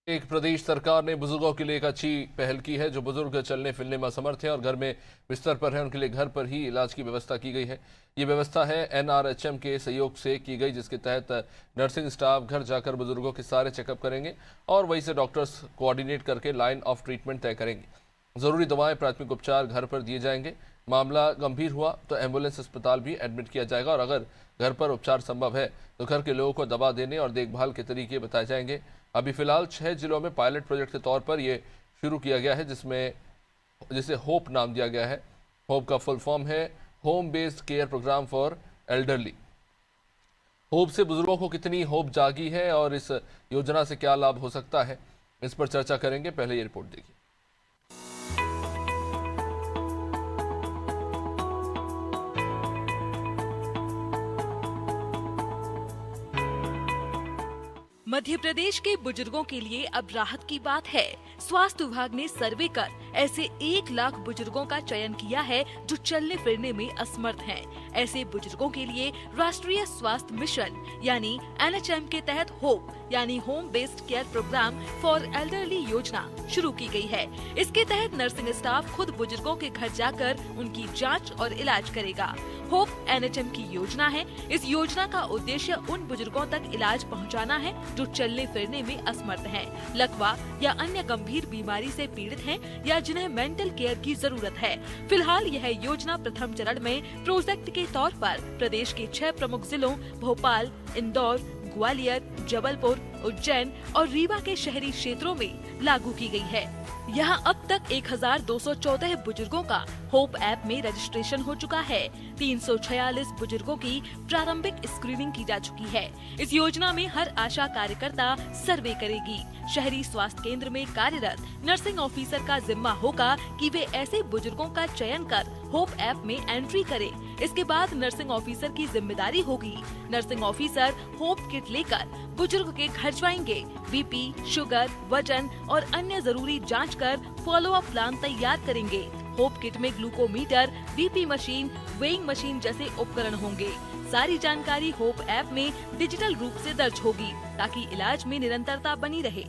एक प्रदेश सरकार ने बुजुर्गों के लिए एक अच्छी पहल की है। जो बुजुर्ग चलने फिरने में असमर्थ हैं और घर में बिस्तर पर हैं, उनके लिए घर पर ही इलाज की व्यवस्था की गई है। ये व्यवस्था है एनआरएचएम के सहयोग से की गई, जिसके तहत नर्सिंग स्टाफ घर जाकर बुजुर्गों के सारे चेकअप करेंगे और वहीं से डॉक्टर्स कोऑर्डिनेट करके लाइन ऑफ ट्रीटमेंट तय करेंगे। जरूरी दवाएं, प्राथमिक उपचार घर पर दिए जाएंगे। मामला गंभीर हुआ तो एम्बुलेंस अस्पताल भी एडमिट किया जाएगा और अगर घर पर उपचार संभव है तो घर के लोगों को दवा देने और देखभाल के तरीके बताए जाएंगे। अभी फिलहाल 6 जिलों में पायलट प्रोजेक्ट के तौर पर ये शुरू किया गया है, जिसे होप नाम दिया गया है। होप का फुल फॉर्म है home based care program for elderly. HOPE से बुजुर्गों को कितनी होप जागी है और इस योजना से क्या लाभ हो सकता है, इस पर चर्चा करेंगे। पहले ये रिपोर्ट देखिए। मध्य प्रदेश के बुजुर्गों के लिए अब राहत की बात है। स्वास्थ्य विभाग ने सर्वे कर ऐसे 1 लाख बुजुर्गों का चयन किया है जो चलने फिरने में असमर्थ हैं। ऐसे बुजुर्गों के लिए राष्ट्रीय स्वास्थ्य मिशन यानी एनएचएम के तहत होप यानी home based care program for elderly योजना शुरू की गई है। इसके तहत नर्सिंग स्टाफ खुद बुजुर्गों के घर जाकर उनकी जाँच और इलाज करेगा। होप एनएचएम की योजना है। इस योजना का उद्देश्य उन बुजुर्गों तक इलाज पहुंचाना है जो चलने फिरने में असमर्थ हैं, लकवा या अन्य गंभीर बीमारी से पीड़ित हैं या जिन्हें मेंटल केयर की जरूरत है। फिलहाल यह योजना प्रथम चरण में प्रोजेक्ट के तौर पर प्रदेश के 6 प्रमुख जिलों भोपाल, इंदौर, ग्वालियर, जबलपुर, उज्जैन और रीवा के शहरी क्षेत्रों में लागू की गई है। यहाँ अब तक 1214 बुजुर्गों का होप ऐप में रजिस्ट्रेशन हो चुका है। 346 बुजुर्गों की प्रारंभिक स्क्रीनिंग की जा चुकी है। इस योजना में हर आशा कार्यकर्ता सर्वे करेगी। शहरी स्वास्थ्य केंद्र में कार्यरत नर्सिंग ऑफिसर का जिम्मा होगा कि वे ऐसे बुजुर्गों का चयन कर होप ऐप में एंट्री करें। इसके बाद नर्सिंग ऑफिसर की जिम्मेदारी होगी। नर्सिंग ऑफिसर होप किट लेकर बुजुर्ग के घर जाएंगे। बीपी, शुगर, वजन और अन्य जरूरी जांच कर फॉलो अप प्लान तैयार करेंगे। होप किट में glucometer, BP machine, weighing machine जैसे उपकरण होंगे। सारी जानकारी होप ऐप में डिजिटल रूप से दर्ज होगी ताकि इलाज में निरंतरता बनी रहे।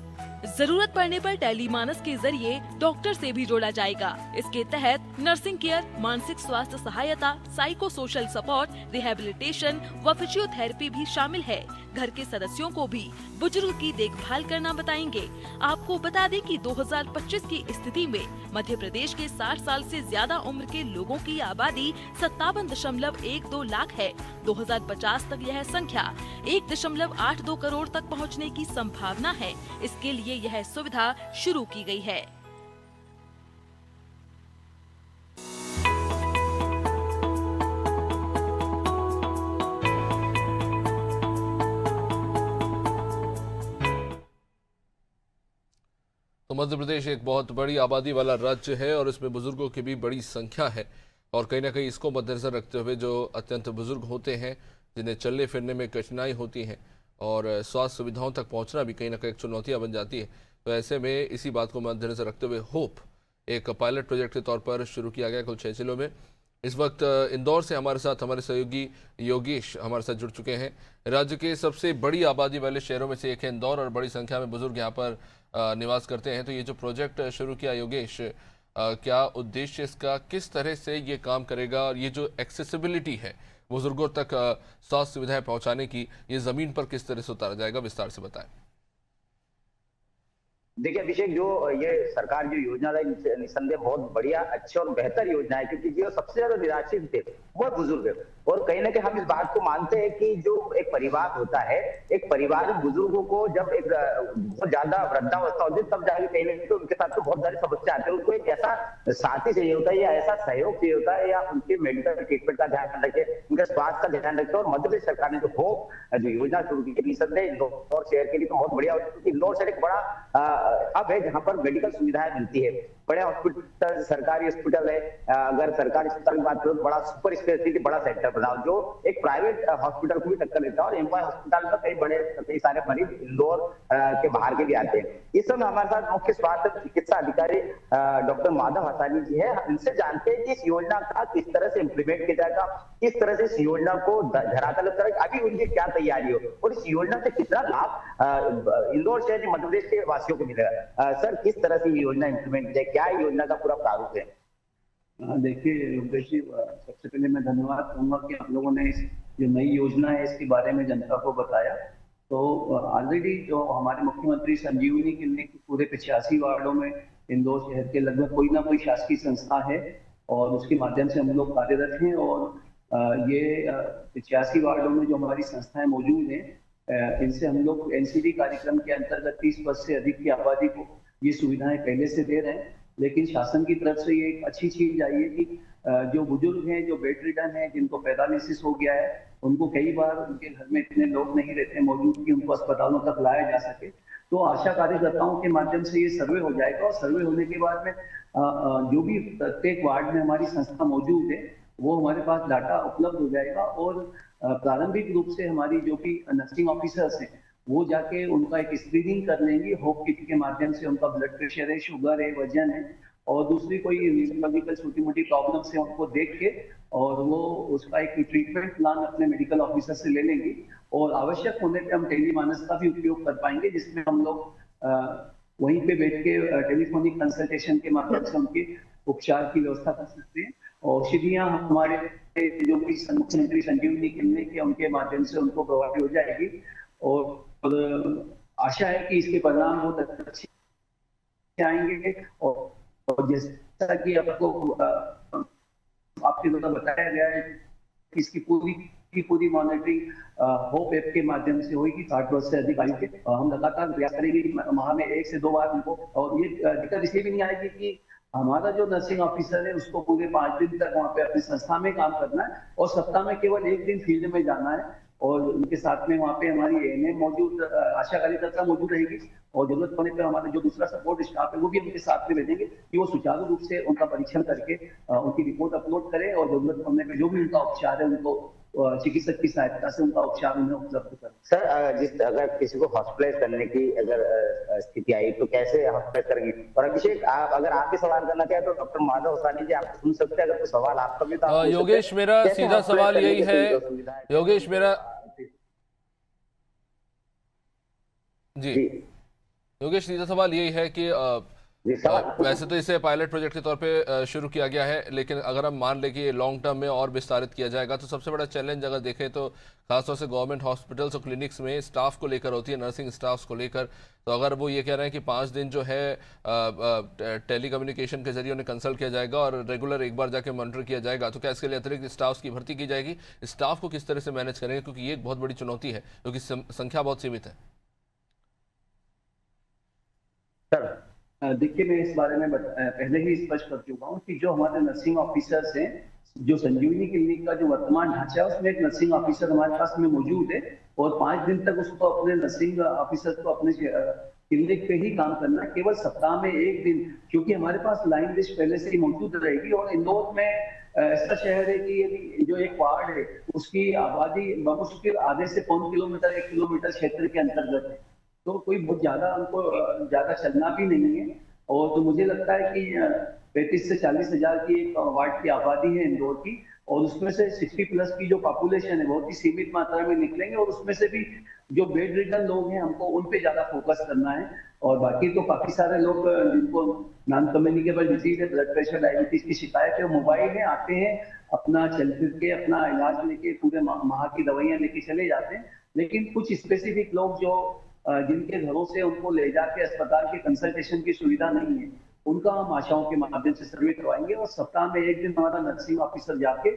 जरूरत पड़ने पर टेलीमानस के जरिए डॉक्टर से भी जोड़ा जाएगा। इसके तहत नर्सिंग केयर, मानसिक स्वास्थ्य सहायता, साइको सोशल सपोर्ट, रिहेबिलिटेशन व फिजियोथेरेपी भी शामिल है। घर के सदस्यों को भी बुजुर्ग की देखभाल करना बताएंगे। आपको बता दें कि 2025 की स्थिति में मध्य प्रदेश के 60 साल से ज्यादा उम्र के लोगों की आबादी 57.12 लाख है। 2050 तक यह संख्या 1.82 करोड़ तक पहुंचने की संभावना है। इसके लिए यह सुविधा शुरू की गई है। तो मध्य प्रदेश एक बहुत बड़ी आबादी वाला राज्य है और इसमें बुजुर्गों की भी बड़ी संख्या है और कहीं ना कहीं इसको मद्देनजर रखते हुए जो अत्यंत बुजुर्ग होते हैं, जिन्हें चलने फिरने में कठिनाई होती है और स्वास्थ्य सुविधाओं तक पहुंचना भी कहीं ना कहीं एक चुनौतियां बन जाती है, तो ऐसे में इसी बात को मद्देनजर रखते हुए होप एक पायलट प्रोजेक्ट के तौर पर शुरू किया गया कुल 6 जिलों में। इस वक्त इंदौर से हमारे साथ हमारे सहयोगी योगेश हमारे साथ जुड़ चुके हैं। राज्य के सबसे बड़ी आबादी वाले शहरों में से एक है इंदौर और बड़ी संख्या में बुजुर्ग यहाँ पर निवास करते हैं। तो ये जो प्रोजेक्ट शुरू किया योगेश, क्या उद्देश्य इसका, किस तरह से ये काम करेगा और ये जो एक्सेसिबिलिटी है बुजुर्गों तक स्वास्थ्य सुविधाएं पहुंचाने की, ये जमीन पर किस तरह से उतारा जाएगा, विस्तार से बताएं। देखिए अभिषेक, जो ये सरकार जो योजना लाई निसंदेह बहुत बढ़िया, अच्छी और बेहतर योजना है, क्योंकि जो सबसे ज्यादा निराश्रित थे वो बुजुर्ग है। और कहीं ना कहीं हम इस बात को मानते हैं कि जो एक परिवार होता है, एक परिवार में बुजुर्गों को जब एक बहुत ज्यादा वृद्धावस्था होती है तब जाके कहीं ना कहीं तो उनके साथ तो बहुत सारी समस्या आती है। उनको एक ऐसा साथी चाहिए होता है या ऐसा सहयोग चाहिए होता है, या उनके मेडिकल ट्रीटमेंट का ध्यान रखे, उनके स्वास्थ्य का ध्यान रखे। और मध्य प्रदेश सरकार ने जो होप जो योजना शुरू की निसंदेह इंदौर शहर के लिए तो बहुत बढ़िया होती है, क्योंकि इंदौर शहर एक बड़ा हब है जहां पर मेडिकल सुविधाएं मिलती है। बड़े हॉस्पिटल, सरकारी हॉस्पिटल है, अगर सरकारी अस्पताल की बात करो तो बड़ा सुपर स्पेशलिटी बड़ा सेंटर बनाओ जो एक प्राइवेट हॉस्पिटल को भी टक्कर देता है। और एम्पायर हॉस्पिटल में कई सारे मरीज इंदौर के बाहर के भी आते हैं। इस समय हमारे साथ मुख्य स्वास्थ्य चिकित्सा अधिकारी डॉक्टर माधव हसानी जी है। इनसे जानते हैं कि इस योजना का किस तरह से इम्प्लीमेंट किया जाएगा, किस तरह से इस योजना को धरातल पर अभी उनकी क्या तैयारी हो और इस योजना से कितना लाभ इंदौर शहर मध्य प्रदेश के वासियों को मिलेगा। सर, किस तरह से ये योजना इम्प्लीमेंट की जाए, क्या योजना का पूरा प्रारूप है? देखिए रुपेश जी, सबसे पहले मैं धन्यवाद कहूँगा कि आप लोगों ने इस जो नई योजना है इसके बारे में जनता को बताया। तो ऑलरेडी जो हमारे मुख्यमंत्री संजीवनी क्लिनिक पूरे 85 वार्डों में इंदौर शहर के लगभग कोई ना कोई शासकीय संस्था है और उसके माध्यम से हम लोग कार्यरत हैं। और ये 85 वार्डों में जो हमारी संस्थाएं मौजूद हैं, इनसे हम लोग एनसीडी कार्यक्रम के अंतर्गत 30 वर्ष से अधिक की आबादी को ये सुविधाएं पहले से दे रहे हैं। लेकिन शासन की तरफ से ये एक अच्छी चीज आई है कि जो बुजुर्ग हैं, जो बेड रिडन हैं, जिनको पैरालिसिस हो गया है, उनको कई बार उनके घर में इतने लोग नहीं रहते मौजूद कि उनको अस्पतालों तक लाया जा सके। तो आशा कार्यकर्ताओं के माध्यम से ये सर्वे हो जाएगा और सर्वे होने के बाद में जो भी प्रत्येक वार्ड में हमारी संस्था मौजूद है वो हमारे पास डाटा उपलब्ध हो जाएगा। और प्रारंभिक रूप से हमारी जो भी नर्सिंग ऑफिसर्स हैं वो जाके उनका एक स्क्रीनिंग कर लेंगे होप किट के माध्यम से। उनका ब्लड प्रेशर है, शुगर है, वजन है और दूसरी कोई न्यूरोलॉजिकल छोटी मोटी प्रॉब्लम से उनको देख के और वो उसका एक ट्रीटमेंट प्लान अपने मेडिकल ऑफिसर से ले लेंगे। और आवश्यक होने पे हम टेलीमानस का भी उपयोग कर पाएंगे, जिसमें हम लोग वहीं पे बैठ के टेलीफोनिक कंसल्टेशन के माध्यम से उनके उपचार की व्यवस्था कर सकते हैं। औषधियां हमारे जो भी मुख्यमंत्री संजीवनी क्लिनिक है उनके माध्यम से उनको प्रोवाइड हो जाएगी। और आशा है कि इसके परिणाम बहुत अच्छे आएंगे। और जैसा कि आपको आपके द्वारा बताया गया है कि इसकी पूरी मॉनिटरिंग होप ऐप के माध्यम से होगी 60 वर्ष से अधिक आयु के। हम लगातार प्रयास करेंगे कि माह में 1 से 2 बार उनको, और ये दिक्कत इसलिए भी नहीं आएगी कि हमारा जो नर्सिंग ऑफिसर है उसको पूरे 5 दिन तक वहाँ पे अपनी संस्था में काम करना है और सप्ताह में केवल 1 दिन फील्ड में जाना है। और उनके साथ में वहाँ पे हमारी एएनएम मौजूद, आशा कार्यकर्ता मौजूद रहेगी और जरूरत होने पर हमारा जो दूसरा सपोर्ट स्टाफ है वो भी उनके साथ में भेजेंगे कि वो सुचारू रूप से उनका परीक्षण करके उनकी रिपोर्ट अपलोड करें और जरूरत होने पर जो भी उनका उपचार है उनको चिकित्सक की सहायता से उनका उपचार उन्हें उपलब्ध करें। सर, अगर किसी को हॉस्पिटलाइज करने की अगर स्थिति आई तो कैसे हॉस्पिटलाइज करेंगे? और अभिषेक, अगर आप भी सवाल करना चाहें तो डॉक्टर माधव हसानी जी आप सुन सकते हैं। अगर कोई सवाल आपका भी तो योगेश, मेरा सीधा सवाल यही है, योगेश मेरा जी योगेश सीधा सवाल यही है कि वैसे तो इसे पायलट प्रोजेक्ट के तौर पे शुरू किया गया है, लेकिन अगर हम मान लें कि ये लॉन्ग टर्म में और विस्तारित किया जाएगा तो सबसे बड़ा चैलेंज अगर देखें तो खासतौर से गवर्नमेंट हॉस्पिटल्स और क्लिनिक्स में स्टाफ को लेकर होती है, नर्सिंग स्टाफ को लेकर। तो अगर वो ये कह रहे हैं कि 5 दिन जो है टेली कम्युनिकेशन के जरिए उन्हें कंसल्ट किया जाएगा और रेगुलर एक बार जाके मॉनिटर किया जाएगा, तो क्या इसके लिए अतिरिक्त स्टाफ की भर्ती की जाएगी? स्टाफ को किस तरह से मैनेज करेंगे, क्योंकि ये एक बहुत बड़ी चुनौती है क्योंकि संख्या बहुत सीमित है। देखिए, मैं इस बारे में पहले ही स्पष्ट कर चुका हूँ कि जो हमारे नर्सिंग ऑफिसर्स हैं, जो संजीवनी क्लिनिक का जो वर्तमान ढांचा है उसमें एक नर्सिंग ऑफिसर हमारे पास में मौजूद है और 5 दिन तक उसको अपने नर्सिंग ऑफिसर को अपने क्लिनिक पे ही काम करना है, केवल सप्ताह में 1 दिन, क्योंकि हमारे पास लाइन लिस्ट पहले से ही मौजूद रहेगी। और इंदौर में ऐसा शहर है कि जो एक वार्ड है उसकी आबादी मुश्किल आधे से 5 किलोमीटर 1 किलोमीटर क्षेत्र के अंतर्गत है, तो कोई बहुत ज्यादा उनको ज्यादा चलना भी नहीं है। और तो मुझे लगता है कि 35 से 40 हजार की एक वार्ड की आबादी है इंदौर की, और उसमें से 60+ की जो पॉपुलेशन है बहुत ही सीमित मात्रा में निकलेंगे और उसमें से भी जो बेड रिडन लोग हैं हमको उन पे ज्यादा फोकस करना है। और बाकी तो काफी सारे लोग जिनको नॉन कम्युनिकेबल डिजीज है, ब्लड प्रेशर, डायबिटीज की शिकायत है, मोबाइल में आते हैं, अपना चल फिर के अपना इलाज लेके पूरे माह की दवाइयां लेके चले जाते हैं। लेकिन कुछ स्पेसिफिक लोग जो जिनके घरों से उनको ले जाके अस्पताल के कंसल्टेशन की सुविधा नहीं है, उनका हम आशाओं के माध्यम से सर्वे करवाएंगे और सप्ताह में 1 दिन हमारा नर्सिंग ऑफिसर जाके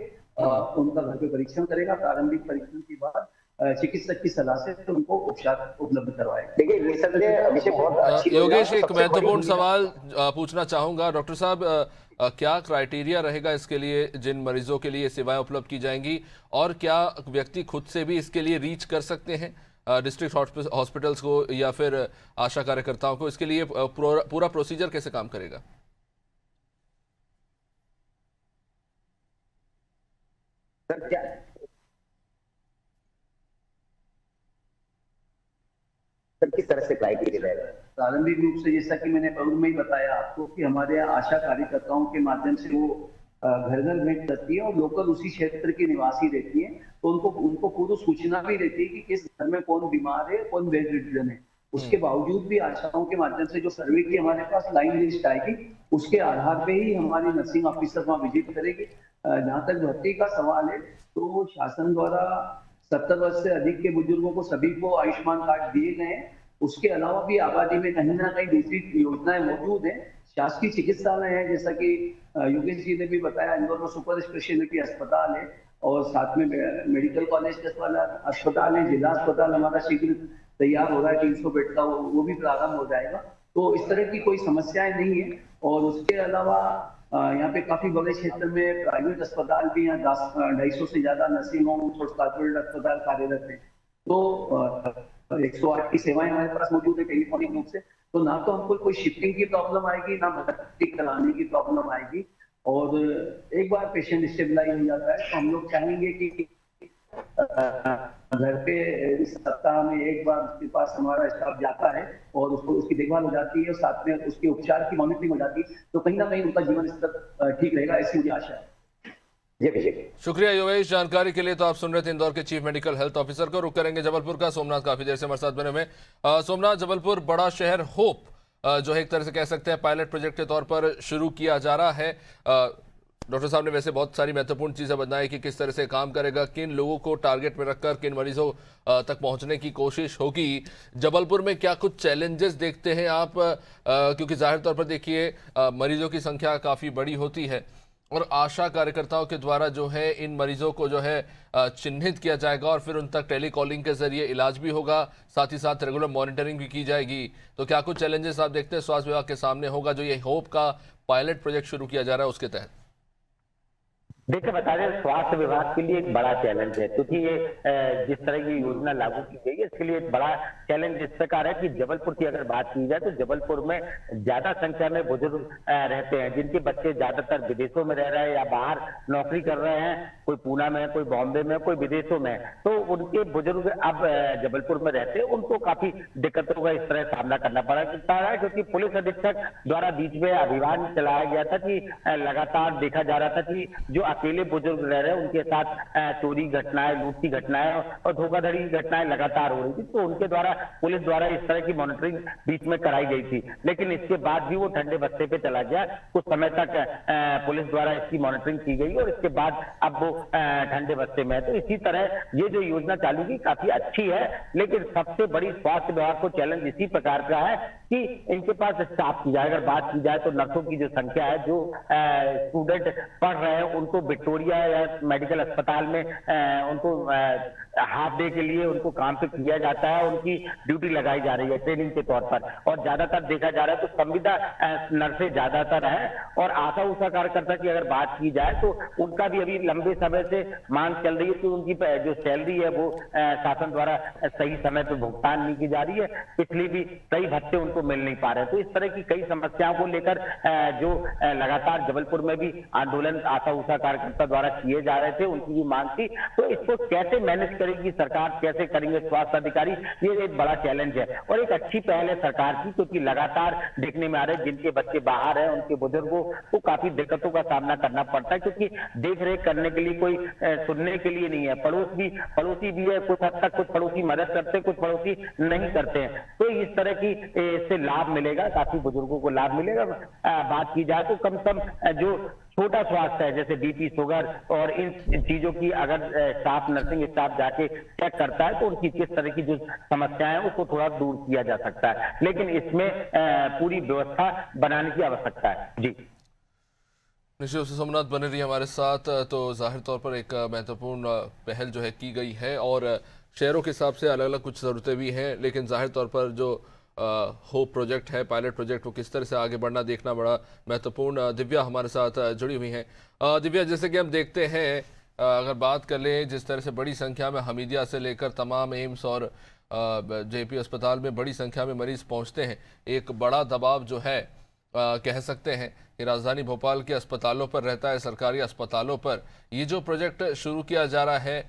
उनका घर पे परीक्षण करेगा। प्रारंभिक परीक्षण के बाद चिकित्सक की सलाह से तो उनको उपचार उपलब्ध करवाएगा। देखिए अभिषेक, बहुत अच्छी योगेश, एक महत्वपूर्ण सवाल पूछना चाहूंगा। डॉक्टर साहब, क्या क्राइटेरिया रहेगा इसके लिए जिन मरीजों के लिए सेवाएं उपलब्ध की जाएंगी, और क्या व्यक्ति खुद से भी इसके लिए रीच कर सकते हैं डिस्ट्रिक्ट हॉस्पिटल्स को या फिर आशा कार्यकर्ताओं को? इसके लिए पूरा प्रोसीजर कैसे काम करेगा? सर क्या सर किस तरह से क्राइटेरिया रहेगा? प्रारंभिक रूप से जैसा कि मैंने पूर्व में ही बताया आपको कि हमारे यहाँ आशा कार्यकर्ताओं के माध्यम से वो घर घर भेंट करती है और लोकल उसी क्षेत्र की निवासी रहती है, तो उनको पूर्व सूचना भी रहती है कि किस घर में कौन बीमार है, कौन बेड रिडन है। उसके बावजूद भी आशाओं के माध्यम से जो सर्वे की हमारे पास लाइन लिस्ट आएगी, उसके आधार पे ही हमारी नर्सिंग ऑफिसर वहाँ विजिट करेगी। जहाँ तक भर्ती का सवाल है, तो शासन द्वारा 70 वर्ष से अधिक के बुजुर्गों को सभी को आयुष्मान कार्ड दिए गए हैं। उसके अलावा भी आबादी में कहीं ना कहीं दूसरी योजनाएं मौजूद हैं। शासकीय चिकित्सालय है, जैसा कि योगेश जी ने भी बताया, इंदौर में सुपर स्पेशलिटी अस्पताल है और साथ में मेडिकल कॉलेज अस्पताल है, जिला अस्पताल हमारा शीघ्र तैयार हो रहा है 300 बेड का, वो भी प्रारंभ हो जाएगा। तो इस तरह की कोई समस्याएं नहीं है। और उसके अलावा यहाँ पे काफी बड़े क्षेत्र में प्राइवेट अस्पताल भी हैं, 250 से ज्यादा नर्सिंग होम और कॉर्पोरेट अस्पताल कार्यरत है। तो 108 की सेवाएं हमारे पास मौजूद है टेलीफोनिक रूप से। तो ना तो हमको कोई शिफ्टिंग की प्रॉब्लम आएगी, ना भर्ती कराने की प्रॉब्लम आएगी। और एक बार पेशेंट स्टेबलाइज हो जाता है तो हम लोग चाहेंगे कि घर पे इस सप्ताह में एक बार उसके पास हमारा स्टाफ जाता है और उसको उसकी देखभाल हो जाती है और साथ में उसके उपचार की मॉनिटरिंग हो जाती है, तो कहीं ना कहीं उनका जीवन स्तर ठीक रहेगा, ऐसी मुझे आशा है। शुक्रिया योगेश, जानकारी के लिए। तो आप सुन रहे थे इंदौर के चीफ मेडिकल हेल्थ ऑफिसर को। रुक करेंगे जबलपुर का। सोमनाथ काफी देर से हमारे साथ बने हुए। सोमनाथ, जबलपुर बड़ा शहर होप जो है एक तरह से कह सकते हैं पायलट प्रोजेक्ट के तौर पर शुरू किया जा रहा है। डॉक्टर साहब ने वैसे बहुत सारी महत्वपूर्ण चीजें बताई कि किस तरह से काम करेगा, किन लोगों को टारगेट में रखकर किन मरीजों तक पहुंचने की कोशिश होगी। जबलपुर में क्या कुछ चैलेंजेस देखते हैं आप, क्योंकि जाहिर तौर पर देखिए मरीजों की संख्या काफी बड़ी होती है और आशा कार्यकर्ताओं के द्वारा जो है इन मरीजों को जो है चिन्हित किया जाएगा और फिर उन तक टेली कॉलिंग के जरिए इलाज भी होगा, साथ ही साथ रेगुलर मॉनिटरिंग भी की जाएगी। तो क्या कुछ चैलेंजेस आप देखते हैं स्वास्थ्य विभाग के सामने होगा जो ये होप का पायलट प्रोजेक्ट शुरू किया जा रहा है उसके तहत? देखिए, बता दें स्वास्थ्य विभाग के लिए एक बड़ा चैलेंज है, क्योंकि ये जिस तरह की योजना लागू की गई है इसके लिए एक बड़ा चैलेंज इस प्रकार है कि जबलपुर की अगर बात की जाए तो जबलपुर में ज्यादा संख्या में बुजुर्ग रहते हैं, जिनके बच्चे ज्यादातर विदेशों में रह रहे हैं या बाहर नौकरी कर रहे हैं। कोई पूना में है, कोई बॉम्बे में, कोई विदेशों में। तो उनके बुजुर्ग अब जबलपुर में रहते हैं, उनको काफी दिक्कतों का इस तरह सामना करना पड़ रहा है, क्योंकि पुलिस अधीक्षक द्वारा बीच में अभियान चलाया गया था कि लगातार देखा जा रहा था कि जो अकेले बुजुर्ग रह रहे हैं उनके साथ चोरी घटनाएं, लूट की घटनाएं और धोखाधड़ी की घटनाएं लगातार हो रही थी। तो उनके द्वारा पुलिस द्वारा इस तरह की मॉनिटरिंग बीच में कराई गई थी, लेकिन इसके बाद भी वो ठंडे बस्ते पे चला गया। कुछ समय तक पुलिस द्वारा इसकी मॉनिटरिंग की गई और इसके बाद अब वो ठंडे बस्ते में है। तो इसी तरह ये जो योजना चालू की काफी अच्छी है, लेकिन सबसे बड़ी स्वास्थ्य विभाग को चैलेंज इसी प्रकार का है कि इनके पास स्टाफ की जाए, अगर बात की जाए तो नर्सों की जो संख्या है, जो स्टूडेंट पढ़ रहे हैं उनको विक्टोरिया या मेडिकल अस्पताल में उनको हाफ डे के लिए उनको काम पे किया जाता है, उनकी ड्यूटी लगाई जा रही है ट्रेनिंग के तौर पर। और ज्यादातर देखा जा रहा है तो संविदा नर्सें ज्यादातर है। और आशा उषा कार्यकर्ता की अगर बात की जाए तो उनका भी अभी लंबे समय से मांग चल रही है कि उनकी जो सैलरी है वो शासन द्वारा सही समय पर भुगतान नहीं की जा रही है। पिछली भी कई भत्ते उनको मिल नहीं पा रहे हैं। तो इस तरह की कई समस्याओं को लेकर जो लगातार जबलपुर में भी आंदोलन आशा उषा कार्यकर्ता द्वारा किए जा रहे थे, उनकी भी मांग थी। तो इसको कैसे मैनेज करेगी सरकार, कैसे करेंगे स्वास्थ्य अधिकारी, ये एक बड़ा चैलेंज है। और एक अच्छी पहल है सरकार की, क्योंकि लगातार देखने में आ रहे हैं जिनके बच्चे बाहर हैं उनके बुजुर्गों को काफी दिक्कतों का सामना करना पड़ता है, क्योंकि देख रेख करने के लिए कोई सुनने के लिए नहीं है। पड़ोसी भी है, कुछ हद तक कुछ पड़ोसी मदद करते हैं, कुछ पड़ोसी नहीं करते हैं। तो इस तरह की इससे लाभ मिलेगा, काफी बुजुर्गों को लाभ मिलेगा। बात की जाए तो कम से कम जो छोटा स्वास्थ्य है जैसे बीपी, शुगर और इन चीजों की अगर स्टाफ, नर्सिंग स्टाफ जाके चेक करता है तो उनकी किस तरह की जो समस्याएं हैं उसको थोड़ा दूर किया जा सकता है, लेकिन इसमें पूरी व्यवस्था बनाने की आवश्यकता है। जी निश्चित रूप से सोमनाथ बने रही हमारे साथ। तो जाहिर तौर पर एक महत्वपूर्ण पहल जो है की गई है और शहरों के हिसाब से अलग अलग कुछ ज़रूरतें भी हैं, लेकिन जाहिर तौर पर जो होप प्रोजेक्ट है, पायलट प्रोजेक्ट, वो किस तरह से आगे बढ़ना देखना बड़ा महत्वपूर्ण। दिव्या हमारे साथ जुड़ी हुई हैं। दिव्या, जैसे कि हम देखते हैं, अगर बात कर लें जिस तरह से बड़ी संख्या में हमीदिया से लेकर तमाम एम्स और जेपी अस्पताल में बड़ी संख्या में मरीज पहुंचते हैं, एक बड़ा दबाव जो है कह सकते हैं कि राजधानी भोपाल के अस्पतालों पर रहता है, सरकारी अस्पतालों पर ये जो प्रोजेक्ट शुरू किया जा रहा है,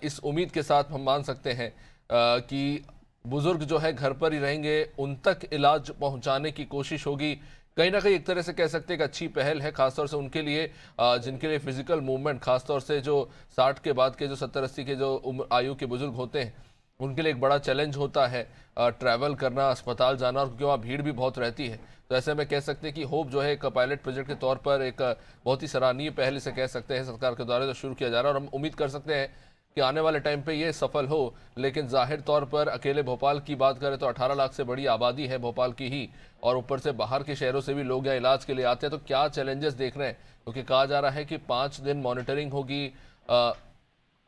इस उम्मीद के साथ हम मान सकते हैं कि बुजुर्ग जो है घर पर ही रहेंगे, उन तक इलाज पहुंचाने की कोशिश होगी। कहीं ना कहीं एक तरह से कह सकते हैं कि अच्छी पहल है, खासतौर से उनके लिए जिनके लिए फिजिकल मूवमेंट, खासतौर से जो 60 के बाद के जो 70-80 के जो उम्र आयु के बुजुर्ग होते हैं, उनके लिए एक बड़ा चैलेंज होता है ट्रैवल करना, अस्पताल जाना, और क्योंकि वहाँ भीड़ भी बहुत रहती है। तो ऐसे में कह सकते हैं कि होप जो है एक पायलट प्रोजेक्ट के तौर पर एक बहुत ही सराहनीय पहल इसे कह सकते हैं सरकार के द्वारा जो शुरू किया जा रहा है, और हम उम्मीद कर सकते हैं कि आने वाले टाइम पे ये सफल हो। लेकिन जाहिर तौर पर अकेले भोपाल की बात करें तो 18 लाख से बड़ी आबादी है भोपाल की ही, और ऊपर से बाहर के शहरों से भी लोग यहाँ इलाज के लिए आते हैं। तो क्या चैलेंजेस देख रहे हैं, क्योंकि कहा जा रहा है कि 5 दिन मॉनिटरिंग होगी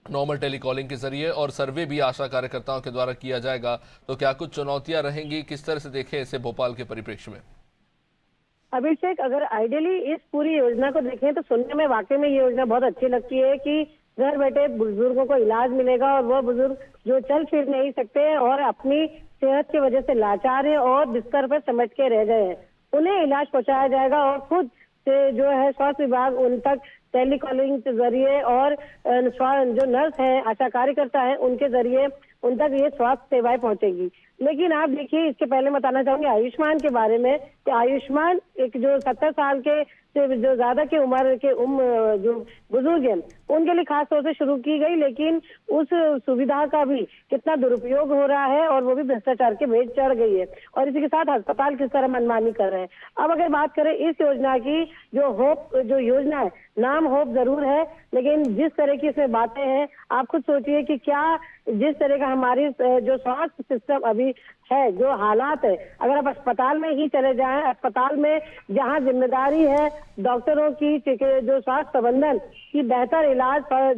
नॉर्मल टेलीकॉलिंग के जरिए, और सर्वे भी आशा कार्यकर्ताओं के द्वारा किया जाएगा। तो क्या कुछ चुनौतियां रहेंगी, किस तरह से देखें इसे भोपाल के परिप्रेक्ष्य में? अभिषेक, अगर आइडियली इस पूरी योजना को देखें तो सुनने में वाकई में ये योजना बहुत अच्छी लगती है कि घर बैठे बुजुर्गों को इलाज मिलेगा, और वो बुजुर्ग जो चल फिर नहीं सकते और अपनी सेहत की वजह से लाचार है और बिस्तर पर सिमट के रह गए हैं, उन्हें इलाज पहुंचाया जाएगा। और खुद से जो है स्वास्थ्य विभाग उन तक टेलीकॉलिंग के जरिए और जो नर्स है, आशा कार्यकर्ता है, उनके जरिए उन तक ये स्वास्थ्य सेवाएं पहुंचेगी। लेकिन आप देखिए, इसके पहले मैं बताना चाहूंगी आयुष्मान के बारे में कि आयुष्मान एक जो 70 साल के से जो ज्यादा की उम्र के जो बुजुर्ग हैं उनके लिए खास तौर से शुरू की गई, लेकिन उस सुविधा का भी कितना दुरुपयोग हो रहा है और वो भी भ्रष्टाचार के भेंट चढ़ गई है, और इसी के साथ अस्पताल किस तरह मनमानी कर रहे हैं। अब अगर बात करें इस योजना की, जो होप जो योजना है, नाम होप जरूर है, लेकिन जिस तरह की इसमें बातें हैं, आप खुद सोचिए कि क्या जिस तरह का हमारी जो स्वास्थ्य सिस्टम अभी है, जो हालात है, अगर आप अस्पताल में ही चले जाएं, अस्पताल में जहां जिम्मेदारी है डॉक्टरों की जो स्वास्थ्य प्रबंधन की बेहतर इलाज पर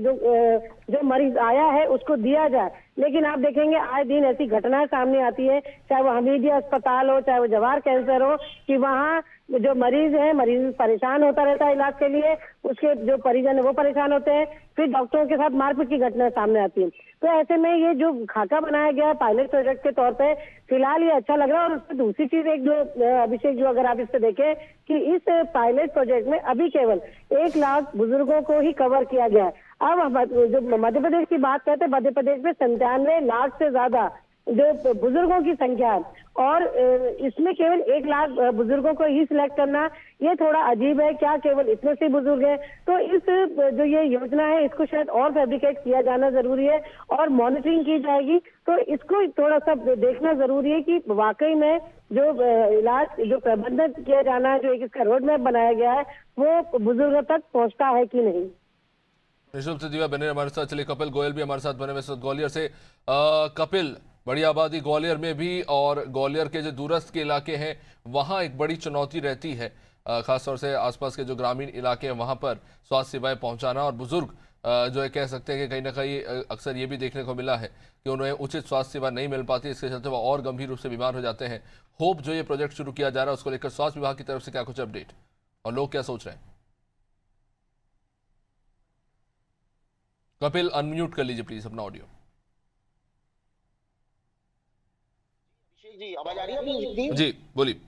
जो मरीज आया है उसको दिया जाए, लेकिन आप देखेंगे आए दिन ऐसी घटनाएं सामने आती है, चाहे वो हमीदिया अस्पताल हो, चाहे वो जवाहर कैंसर हो, कि वहाँ जो मरीज है, मरीज परेशान होता रहता है इलाज के लिए, उसके जो परिजन है वो परेशान होते हैं, फिर डॉक्टरों के साथ मारपीट की घटनाएं सामने आती है। तो ऐसे में ये जो खाका बनाया गया है पायलट प्रोजेक्ट के तौर पे, फिलहाल ये अच्छा लग रहा है। और उसमें दूसरी चीज एक जो अभिषेक, जो अगर आप इस पे देखें कि इस पायलट प्रोजेक्ट में अभी केवल 1 लाख बुजुर्गों को ही कवर किया गया है। अब जो मध्य प्रदेश की बात करते हैं, मध्य प्रदेश में 97 लाख से ज्यादा जो बुजुर्गों की संख्या है, और इसमें केवल 1 लाख बुजुर्गों को ही सिलेक्ट करना, ये थोड़ा अजीब है। क्या केवल इतने से बुजुर्ग हैं? तो इस जो ये योजना है इसको शायद और फैब्रिकेट किया जाना जरूरी है, और मॉनिटरिंग की जाएगी। तो इसको थोड़ा सा देखना जरूरी है कि वाकई में जो इलाज जो प्रबंधन किया जाना है, जो एक इसका रोड मैप बनाया गया है, वो बुजुर्गों तक पहुंचता है कि नहीं। निशुल्क से दिव्या बने हमारे साथ। चलिए, कपिल गोयल भी हमारे साथ बने हुए ग्वालियर से। कपिल, बड़ी आबादी ग्वालियर में भी, और ग्वालियर के जो दूरस्थ के इलाके हैं वहाँ एक बड़ी चुनौती रहती है, खासतौर से आसपास के जो ग्रामीण इलाके हैं वहाँ पर स्वास्थ्य सेवाएं पहुँचाना, और बुजुर्ग जो है कह सकते हैं कि कहीं ना कहीं अक्सर ये भी देखने को मिला है कि उन्हें उचित स्वास्थ्य सेवा नहीं मिल पाती, इसके चलते वो और गंभीर रूप से बीमार हो जाते हैं। होप जो ये प्रोजेक्ट शुरू किया जा रहा है उसको लेकर स्वास्थ्य विभाग की तरफ से क्या कुछ अपडेट, और लोग क्या सोच रहे हैं? कपिल, अनम्यूट कर लीजिए प्लीज अपना ऑडियो। जी, आवाज आ रही है अभी? जी बोलिए।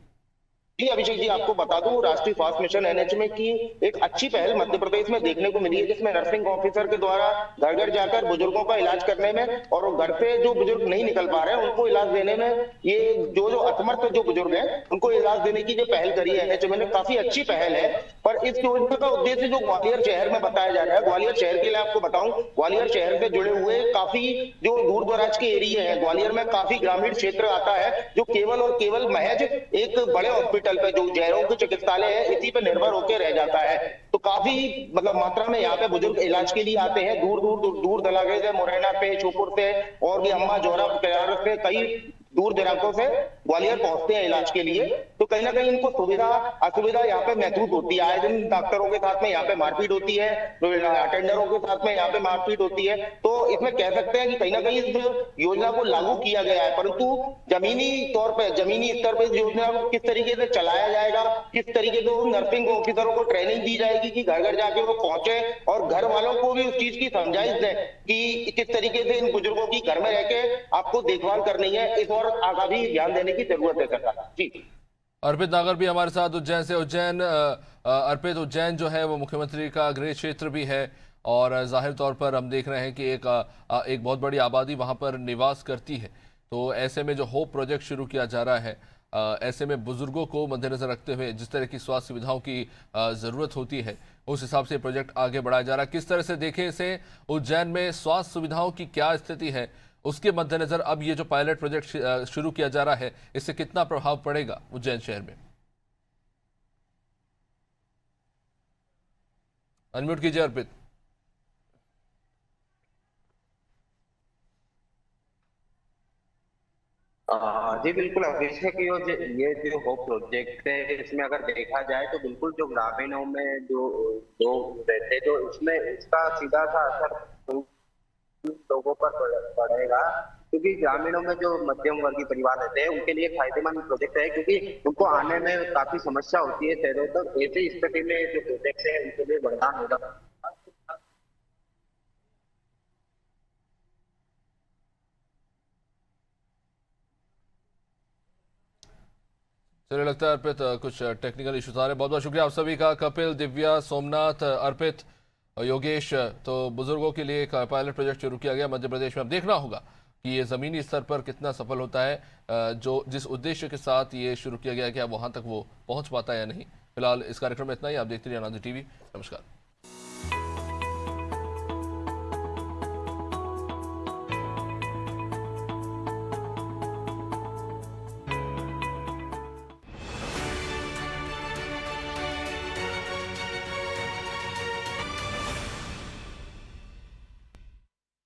जी अभिषेक जी, आपको बता दूं, राष्ट्रीय फास्ट मिशन एनएचएम की एक अच्छी पहल मध्य प्रदेश में देखने को मिली है, जिसमें नर्सिंग ऑफिसर के द्वारा घर घर जाकर बुजुर्गों का इलाज करने में, और घर से जो बुजुर्ग नहीं निकल पा रहे हैं उनको इलाज देने में, ये जो असमर्थ जो बुजुर्ग हैं उनको इलाज देने की जो पहल करी है एनएचएम ने, काफी अच्छी पहल है। पर इस योजना का उद्देश्य जो ग्वालियर शहर में बताया जा रहा है, ग्वालियर शहर के लिए आपको बताऊं, ग्वालियर शहर से जुड़े हुए काफी जो दूर दराज के एरिया है, ग्वालियर में काफी ग्रामीण क्षेत्र आता है, जो केवल और केवल महज एक बड़े हॉस्पिटल पे, जो जयरोग के चिकित्सालय है, इसी पे निर्भर होकर रह जाता है। तो काफी मतलब मात्रा में यहाँ पे बुजुर्ग इलाज के लिए आते हैं, दूर दराजे से, मुरैना से, श्योपुर से, और भी अम्बा जोरा से, कई दूर दराजों से ग्वालियर पहुंचते हैं इलाज के लिए। तो कहीं ना कहीं इनको सुविधा असुविधा यहाँ पे महसूस होती है। आए दिन डॉक्टरों के साथ में यहाँ पे मारपीट होती है, अटेंडरों के साथ में यहाँ पे मारपीट होती है। तो इसमें कह सकते हैं कि कहीं ना कहीं इस योजना को लागू किया गया है, परंतु जमीनी तौर पर, जमीनी स्तर पर इस योजना को किस तरीके से चलाया जाएगा, किस तरीके से नर्सिंग ऑफिसरों को ट्रेनिंग दी जाएगी कि घर घर जाके वो पहुंचे और घर वालों को भी उस चीज की समझाइश दें कि किस तरीके से इन बुजुर्गों की घर में रह के आपको देखभाल करनी है, इस और आगे भी ध्यान देने की जरूरत है सरकार। जी अर्पित नागर भी हमारे साथ उज्जैन से। अर्पित, उज्जैन जो है वो मुख्यमंत्री का गृह क्षेत्र भी है और जाहिर तौर पर हम देख रहे हैं कि एक बहुत बड़ी आबादी वहां पर निवास करती है। तो ऐसे में जो होप प्रोजेक्ट शुरू किया जा रहा है, ऐसे में बुजुर्गों को मद्देनजर रखते हुए जिस तरह की स्वास्थ्य सुविधाओं की ज़रूरत होती है, उस हिसाब से प्रोजेक्ट आगे बढ़ाया जा रहा है। किस तरह से देखें इसे, उज्जैन में स्वास्थ्य सुविधाओं की क्या स्थिति है, उसके मद्देनजर अब ये जो पायलट प्रोजेक्ट शुरू किया जा रहा है, इससे कितना प्रभाव पड़ेगा उज्जैन शहर में? अनम्यूट कीजिए अर्पित। जी बिल्कुल अभिषेक, ये जो होप प्रोजेक्ट है, इसमें अगर देखा जाए तो बिल्कुल जो ग्रामीणों में जो लोग रहते हैं, जो इसमें इसका सीधा सा असर लोगों पर पड़ेगा, क्योंकि ग्रामीणों में जो मध्यम वर्गीय परिवार रहते हैं उनके लिए फायदेमंद प्रोजेक्ट है, क्योंकि उनको आने में काफी समस्या होती है शहरों तक। ऐसी स्थिति में जो प्रोजेक्ट है उनके लिए वरदान होगा। चलिए, लगता है अर्पित कुछ टेक्निकल इश्यूज आ रहे हैं। बहुत बहुत शुक्रिया आप सभी का। कपिल, दिव्या, सोमनाथ, अर्पित, योगेश। तो बुजुर्गों के लिए एक पायलट प्रोजेक्ट शुरू किया गया मध्य प्रदेश में। अब देखना होगा कि ये ज़मीनी स्तर पर कितना सफल होता है, जिस उद्देश्य के साथ ये शुरू किया गया है, क्या वहाँ तक वो पहुँच पाता है या नहीं। फिलहाल इस कार्यक्रम में इतना ही। आप देखते रहिए अनादि टीवी। नमस्कार।